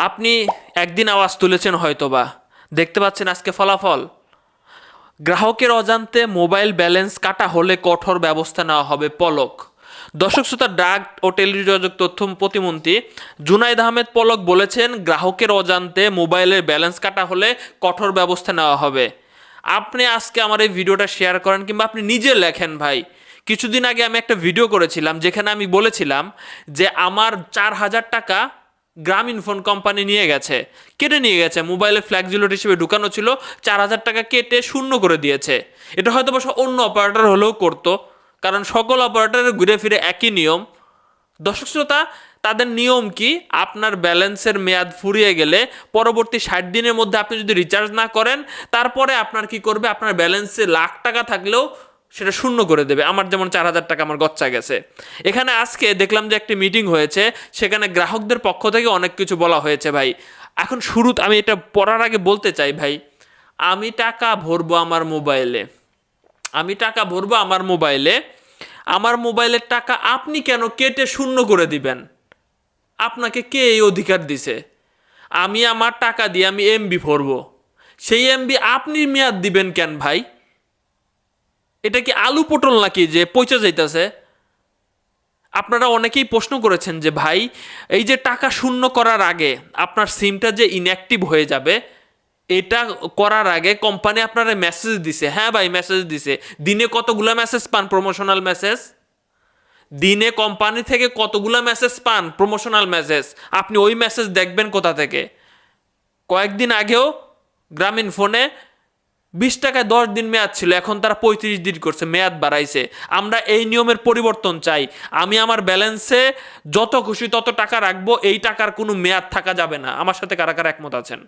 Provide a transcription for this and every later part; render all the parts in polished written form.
আপনি একদিন আওয়াজ তুলেছেন হয়তোবা, দেখতে পাচ্ছেন আজকে ফলাফল। গ্রাহকের অজান্তে মোবাইল ব্যালেন্স কাটা হলে কঠোর ব্যবস্থা নেওয়া হবে পলক। দর্শক শ্রোতা, ডাক ও টেলিযোগাযোগ তথ্য প্রতিমন্ত্রী জুনাইদ আহমেদ পলক বলেছেন, গ্রাহকের অজান্তে মোবাইলের ব্যালেন্স কাটা হলে কঠোর ব্যবস্থা নেওয়া হবে। আপনি আজকে আমার এই ভিডিওটা শেয়ার করেন কিংবা আপনি নিজে লেখেন ভাই। কিছুদিন আগে আমি একটা ভিডিও করেছিলাম যেখানে আমি বলেছিলাম যে আমার 4,000 টাকা গ্রামীণফোন কোম্পানি নিয়ে গেছে, কেটে নিয়ে গেছে। মোবাইলে ফ্ল্যাক্সিলোড হিসেবে ঢুকানো ছিল, 4,000 টাকা কেটে শূন্য করে দিয়েছে। এটা হয়তো বা অন্য অপারেটর হলেও করতো, কারণ সকল অপারেটরের ঘুরে ফিরে একই নিয়ম। দর্শক শ্রোতা, তাদের নিয়ম কি? আপনার ব্যালেন্সের মেয়াদ ফুরিয়ে গেলে পরবর্তী 60 দিনের মধ্যে আপনি যদি রিচার্জ না করেন, তারপরে আপনার কি করবে, আপনার ব্যালেন্সে লাখ টাকা থাকলেও সেটা শূন্য করে দেবে। আমার যেমন 4,000 টাকা আমার গচ্চা গেছে। এখানে আজকে দেখলাম যে একটি মিটিং হয়েছে, সেখানে গ্রাহকদের পক্ষ থেকে অনেক কিছু বলা হয়েছে ভাই। এখন শুরুতে আমি এটা পড়ার আগে বলতে চাই ভাই, আমি টাকা ভরবো আমার মোবাইলে, আমার মোবাইলের টাকা আপনি কেন কেটে শূন্য করে দিবেন? আপনাকে কে এই অধিকার দিছে? আমি আমার টাকা দিয়ে আমি এমবি ভরবো, সেই এমবি আপনি মেয়াদ দিবেন কেন ভাই? এটা কি আলু পটল নাকি যে পচে যাইতেছে? আপনারা অনেকেই প্রশ্ন করেছেন যে ভাই, এই যে টাকা শূন্য করার আগে আপনার সিমটা যে ইনঅ্যাক্টিভ হয়ে যাবে, এটা করার আগে কোম্পানি আপনারা মেসেজ দিছে। হ্যাঁ ভাই, মেসেজ দিছে। দিনে কতগুলো মেসেজ পান? Promotional message. দিনে কোম্পানি থেকে কতগুলো মেসেজ পান? Promotional message. আপনি ওই মেসেজ দেখবেন কোথা থেকে? কয়েকদিন আগেও গ্রামীণ ফোনে 20 টাকায় 10 দিন মেয়াদ ছিল, এখন তারা 35 দিন করছে, মেয়াদ বাড়াইছে। আমরা এই নিয়মের পরিবর্তন চাই। আমি আমার ব্যালেন্সে যত খুশি তত টাকা রাখবো, এই টাকার কোনো মেয়াদ থাকা যাবে না। আমার সাথে কারা কারা একমত আছেন?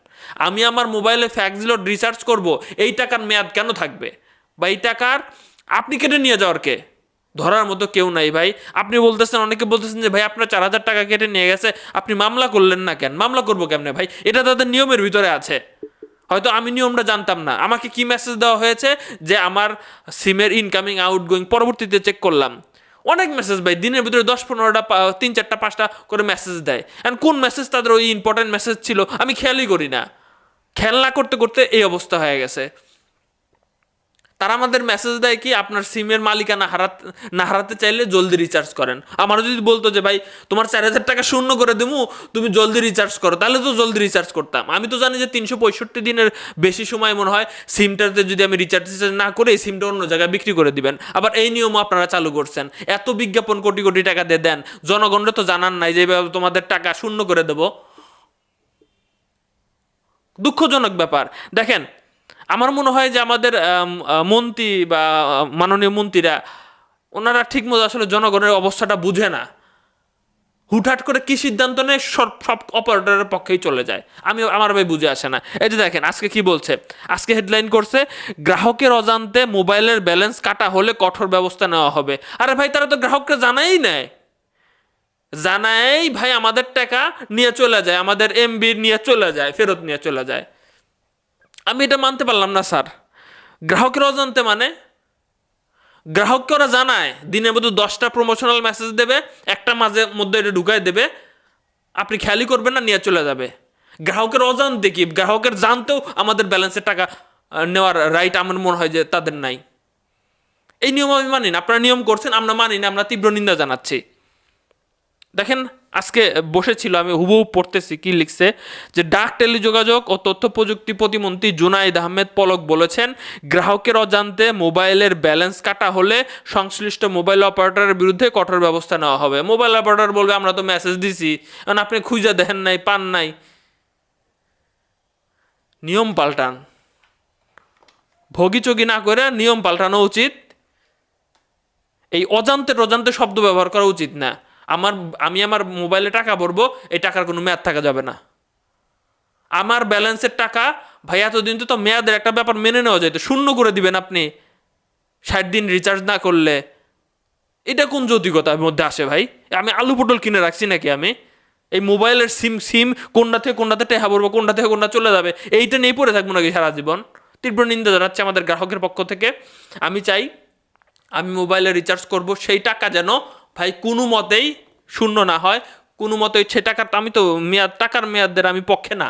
আমি আমার মোবাইলে ফ্ল্যাক্সিলোড রিচার্জ করব, এই টাকার মেয়াদ কেন থাকবে? বা এই টাকার আপনি কেটে নিয়ে যাওয়ার কে? ধরার মতো কেউ নাই ভাই। আপনি বলতেছেন, অনেকে বলতেছেন যে ভাই আপনার 4,000 টাকা কেটে নিয়ে গেছে, আপনি মামলা করলেন না কেন? মামলা করবো কেমনে ভাই? এটা তাদের নিয়মের ভিতরে আছে। হয়তো আমি নিয়মটা জানতাম না। আমাকে কি মেসেজ দেওয়া হয়েছে যে আমার সিমের ইনকামিং আউটগোয়িং, পরবর্তীতে চেক করলাম অনেক মেসেজ ভাই, দিনের ভিতরে 10-15টা 3-4টা 5টা করে মেসেজ দেয়। এখন কোন মেসেজ তাদের ওই ইম্পর্টেন্ট মেসেজ ছিল আমি খেয়ালই করি না। খেয়াল না করতে করতে এই অবস্থা হয়ে গেছে। তারা আমাদের মেসেজ দেয় কি, আপনার সিমের মালিকানা না হারাতে চাইলে জলদি রিচার্জ করেন। আমারও যদি বলতো যে ভাই তোমার 4,000 টাকা শূন্য করে দেবো, তুমি জলদি রিচার্জ করো, তাহলে তো জলদি রিচার্জ করতাম। আমি তো জানি যে 365 দিনের বেশি সময় মনে হয় সিমটাতে যদি আমি রিচার্জ না করে এই সিমটা অন্য জায়গায় বিক্রি করে দিবেন। আবার এই নিয়মও আপনারা চালু করছেন। এত বিজ্ঞাপন কোটি কোটি টাকা দিয়ে দেন, জনগণরা তো জানান নাই যে তোমাদের টাকা শূন্য করে দেব। দুঃখজনক ব্যাপার। দেখেন, আমার মনে হয় যে আমাদের মন্ত্রী বা মাননীয় মন্ত্রীরা, ওনারা ঠিকমতো আসলে জনগণের অবস্থাটা বুঝে না। হুটহাট করে কি সিদ্ধান্ত নেয়, সব অপারেটরের পক্ষেই চলে যায়। আমার ভাই বুঝে আসে না। এই যে দেখেন আজকে কি বলছে, আজকে হেডলাইন করছে, গ্রাহকের অজান্তে মোবাইলের ব্যালেন্স কাটা হলে কঠোর ব্যবস্থা নেওয়া হবে। আরে ভাই, তারা তো গ্রাহককে জানাই নেয়, জানাই ভাই আমাদের টাকা নিয়ে চলে যায়, আমাদের এমবি নিয়ে চলে যায়, ফেরত নিয়ে চলে যায়। আমি এটা মানতে পারলাম না স্যার। গ্রাহকের অজান্তে মানে গ্রাহককে ওরা জানায়, দিনের মধ্যে 10টা প্রমোশনাল মেসেজ দেবে, একটা মাঝে মধ্যে এটা ঢুকায় দেবে, আপনি খেয়ালই করবেন না, নিয়ে চলে যাবে। গ্রাহকের অজান্তে কি? গ্রাহকের জানতেও আমাদের ব্যালেন্সের টাকা নেওয়ার রাইট আমার মনে হয় যে তাদের নাই। এই নিয়ম আমি মানি না। আপনারা নিয়ম করছেন, আমরা মানি না, আমরা তীব্র নিন্দা জানাচ্ছি। দেখেন আজকে বসেছিল, আমি হুবহু পড়তেছি কি লিখছে, যে ডাক টেলিযোগাযোগ ও তথ্য প্রযুক্তি প্রতিমন্ত্রী জুনাইদ আহমেদ পলক বলেছেন, গ্রাহকের অজান্তে মোবাইলের ব্যালেন্স কাটা হলে সংশ্লিষ্ট মোবাইল অপারেটরের বিরুদ্ধে কঠোর ব্যবস্থা নেওয়া হবে। মোবাইল অপারেটর বলবে আমরা তো মেসেজ দিছি, কারণ আপনি খুঁজে দেখেন নাই, পান নাই। নিয়ম পাল্টান, ভোগিচগি না করে নিয়ম পাল্টানো উচিত। এই অজান্তে শব্দ ব্যবহার করা উচিত না। আমি আমার মোবাইলে টাকা ভরবো, এই টাকার কোনো মেয়াদ থাকা যাবে না। আমার ব্যালেন্সের টাকা ভাই, এতদিন তো মেয়াদের একটা ব্যাপার মেনে নেওয়া যায়, তো শূন্য করে দিবেন আপনি 60 দিন রিচার্জ না করলে? এটা কোন যৌতিকতার মধ্যে আসে ভাই? আমি আলু পটল কিনে রাখছি নাকি? আমি এই মোবাইলের সিম কোনটাতে টেহা ভরবো, কোনটা থেকে কোনটা চলে যাবে, এইটা নিয়ে পড়ে থাকবো নাকি সারা জীবন? তীব্র নিন্দা জানাচ্ছে আমাদের গ্রাহকের পক্ষ থেকে। আমি চাই আমি মোবাইলে রিচার্জ করব, সেই টাকা যেন ভাই কোনো মতেই শূন্য না হয়, কোনো মতে সে টাকার আমি তো টাকার মেয়াদের আমি পক্ষে না।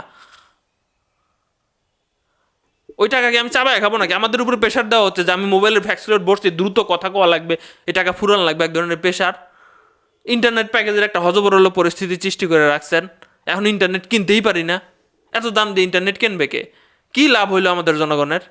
ওই টাকাকে আমি চাবাই খাবো নাকি? আমাদের উপরে প্রেশার দেওয়া হচ্ছে যে আমি মোবাইলের ভ্যাক্সিলেট বসছি, দ্রুত কথা কওয়া লাগবে, এই টাকা ফুরান লাগবে, এক ধরনের প্রেশার। ইন্টারনেট প্যাকেজের একটা হজবরল পরিস্থিতি সৃষ্টি করে রাখছেন, এখন ইন্টারনেট কিনতেই পারি না। এত দাম দিয়ে ইন্টারনেট কিনবে কে? কী লাভ হইলো আমাদের জনগণের?